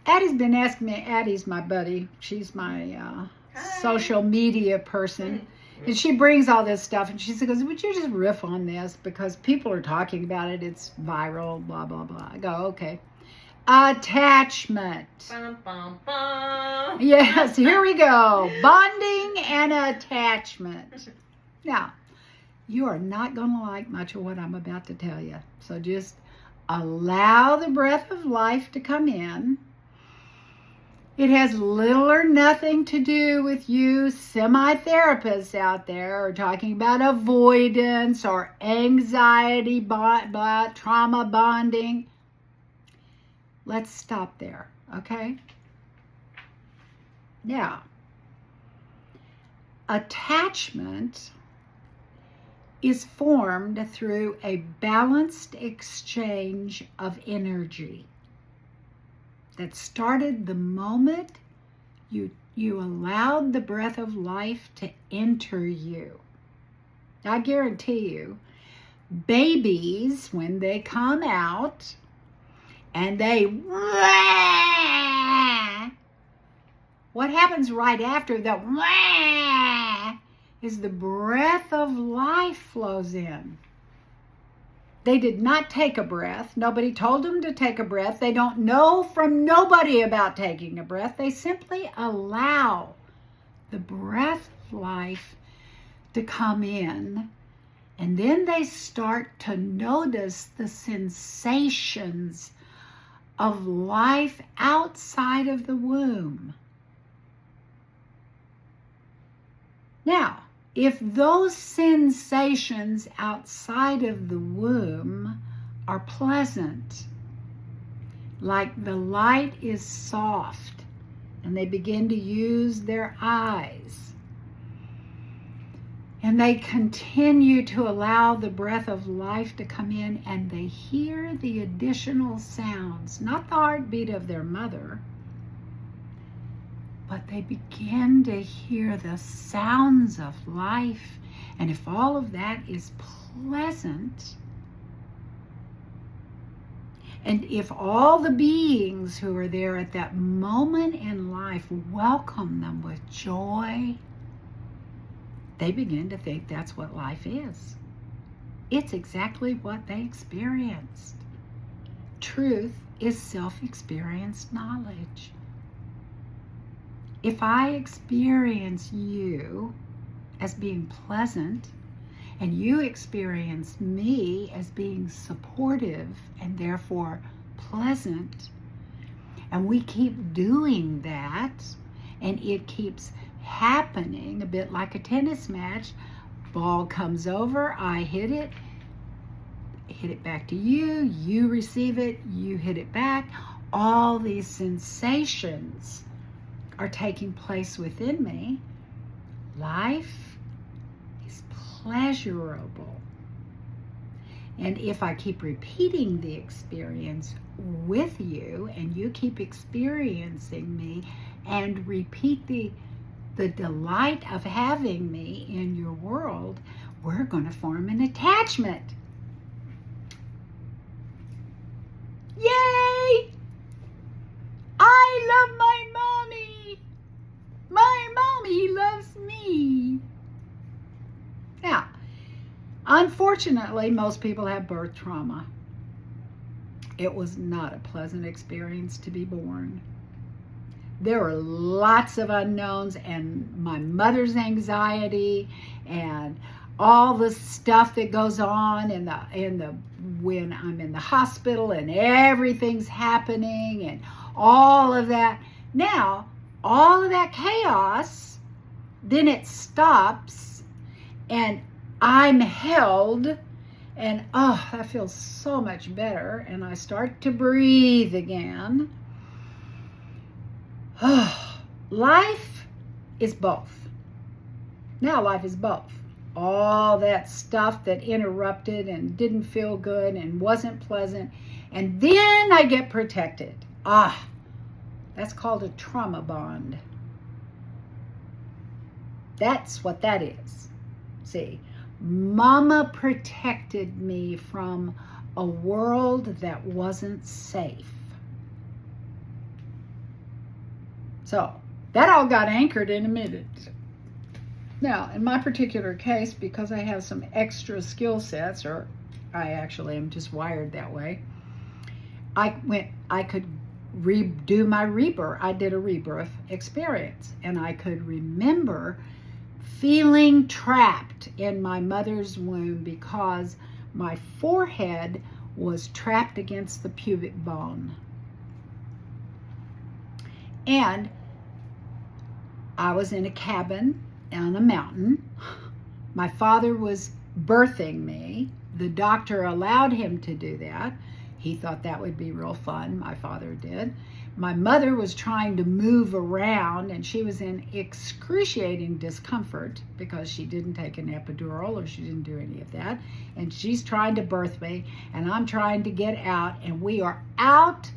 Addie's been asking me. Addie's my buddy. She's my social media person. And she brings all this stuff, and she goes, would you just riff on this? Because people are talking about it. It's viral, blah, blah, blah. I go, okay. Attachment. Bum, bum, bum. Yes, here we go. Bonding and attachment. Now, you are not going to like much of what I'm about to tell you. So just allow the breath of life to come in. It has little or nothing to do with you semi-therapists out there or talking about avoidance or anxiety, trauma bonding. Let's stop there, okay? Now, attachment is formed through a balanced exchange of energy that started the moment you allowed the breath of life to enter you. I guarantee you, babies, when they come out and they, what happens right after that is the breath of life flows in. They did not take a breath. Nobody told them to take a breath. They don't know from nobody about taking a breath. They simply allow the breath of life to come in. And then they start to notice the sensations of life outside of the womb. Now, if those sensations outside of the womb are pleasant, like the light is soft and they begin to use their eyes, and they continue to allow the breath of life to come in, and they hear the additional sounds, not the heartbeat of their mother, but they begin to hear the sounds of life. And if all of that is pleasant, and if all the beings who are there at that moment in life welcome them with joy, they begin to think that's what life is. It's exactly what they experienced. Truth is self-experienced knowledge. If I experience you as being pleasant, and you experience me as being supportive and therefore pleasant, and we keep doing that, and it keeps happening a bit like a tennis match, ball comes over, I hit it back to you, you receive it, you hit it back, all these sensations are taking place within me. Life is pleasurable. And if I keep repeating the experience with you, and you keep experiencing me and repeat the delight of having me in your world, we're going to form an attachment. Yay! I love my mommy. My mommy loves me. Now, unfortunately, most people have birth trauma. It was not a pleasant experience to be born. There were lots of unknowns, and my mother's anxiety and all the stuff that goes on when I'm in the hospital and everything's happening and all of that. Now, all of that chaos, then it stops and I'm held, and oh, that feels so much better, and I start to breathe again. Oh, life is both. Now life is both. All that stuff that interrupted and didn't feel good and wasn't pleasant, and then I get protected. That's called a trauma bond. That's what that is. See, Mama protected me from a world that wasn't safe. So that all got anchored in a minute. Now, in my particular case, because I have some extra skill sets, or I actually am just wired that way, I could do my rebirth. I did a rebirth experience, and I could remember feeling trapped in my mother's womb because my forehead was trapped against the pubic bone. And I was in a cabin on a mountain. My father was birthing me. The doctor allowed him to do that. He thought that would be real fun. My father did. My mother was trying to move around, and she was in excruciating discomfort because she didn't take an epidural, or she didn't do any of that. And she's trying to birth me, and I'm trying to get out, and we are out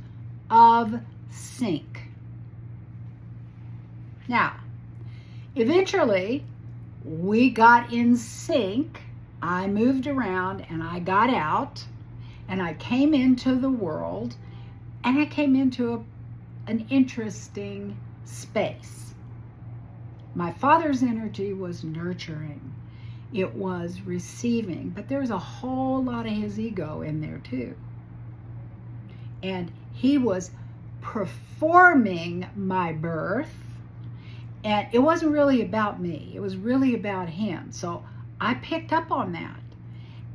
of sync. Now, eventually, we got in sync. I moved around, and I got out, and I came into the world, and I came into an interesting space. My father's energy was nurturing. It was receiving, but there was a whole lot of his ego in there too. And he was performing my birth, and it wasn't really about me. It was really about him. So I picked up on that,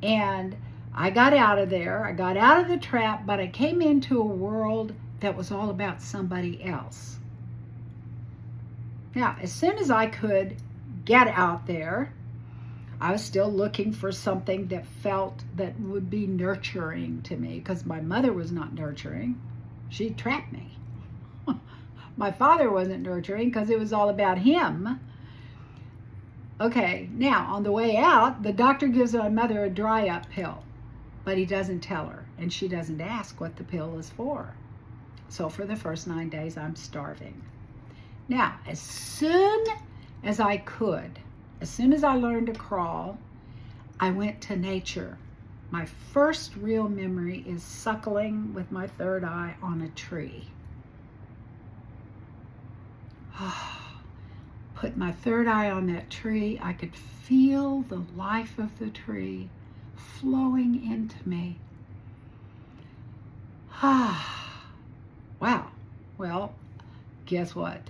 and I got out of there. I got out of the trap, but I came into a world that was all about somebody else. Now, as soon as I could get out there, I was still looking for something that that would be nurturing to me, because my mother was not nurturing. She trapped me. My father wasn't nurturing because it was all about him. Okay, now on the way out, the doctor gives my mother a dry up pill, but he doesn't tell her, and she doesn't ask what the pill is for. So for the first 9 days, I'm starving. Now, as soon as I could, as soon as I learned to crawl, I went to nature. My first real memory is suckling with my third eye on a tree. Put my third eye on that tree. I could feel the life of the tree flowing into me. Wow. Well, guess what?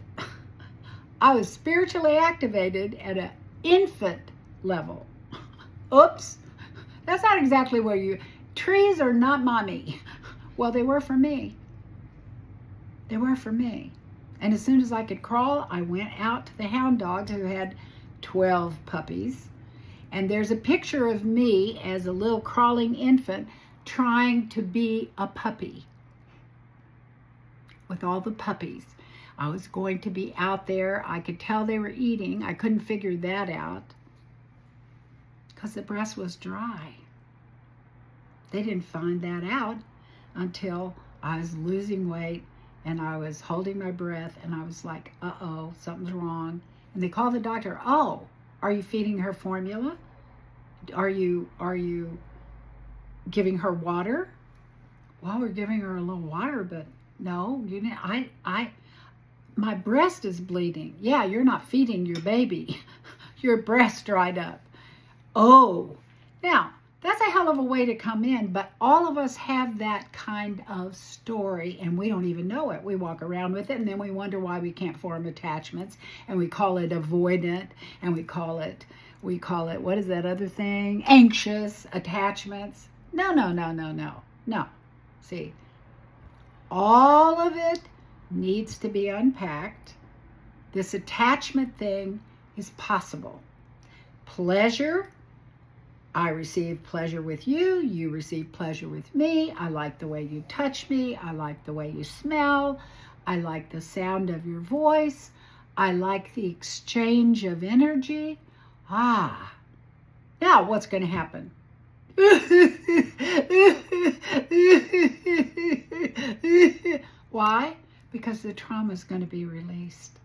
I was spiritually activated at an infant level. Oops. That's not exactly where trees are not mommy. Well, they were for me. They were for me. And as soon as I could crawl, I went out to the hound dog, who had 12 puppies. And there's a picture of me as a little crawling infant trying to be a puppy with all the puppies. I was going to be out there. I could tell they were eating. I couldn't figure that out because the breast was dry. They didn't find that out until I was losing weight and I was holding my breath, and I was like, uh-oh, something's wrong. And they called the doctor. Oh, are you feeding her formula? Are you giving her water? Well, we're giving her a little water, but no, my breast is bleeding. Yeah, you're not feeding your baby. Your breast dried up. Oh, now, that's a hell of a way to come in, but all of us have that kind of story, and we don't even know it. We walk around with it, and then we wonder why we can't form attachments, and we call it avoidant, and we call it, what is that other thing? Anxious attachments. No. See, all of it needs to be unpacked. This attachment thing is possible. Pleasure. I receive pleasure with you. You receive pleasure with me. I like the way you touch me. I like the way you smell. I like the sound of your voice. I like the exchange of energy. Now what's going to happen? Why? Because the trauma is going to be released.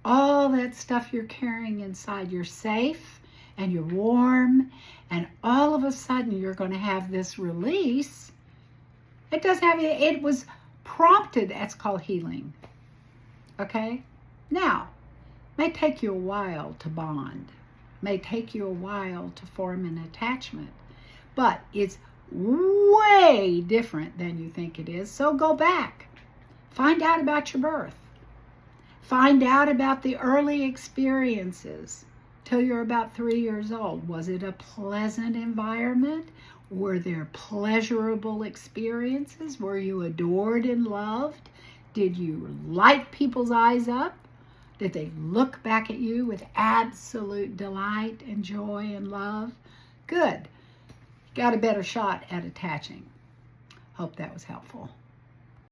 All that stuff you're carrying inside, you're safe and you're warm, and all of a sudden you're going to have this release. It doesn't have it was prompted. That's called healing. Okay? Now, may take you a while to bond. May take you a while to form an attachment. But it's way different than you think it is. So go back. Find out about your birth. Find out about the early experiences till you're about 3 years old. Was it a pleasant environment? Were there pleasurable experiences? Were you adored and loved? Did you light people's eyes up? Did they look back at you with absolute delight and joy and love? Good. Got a better shot at attaching. Hope that was helpful.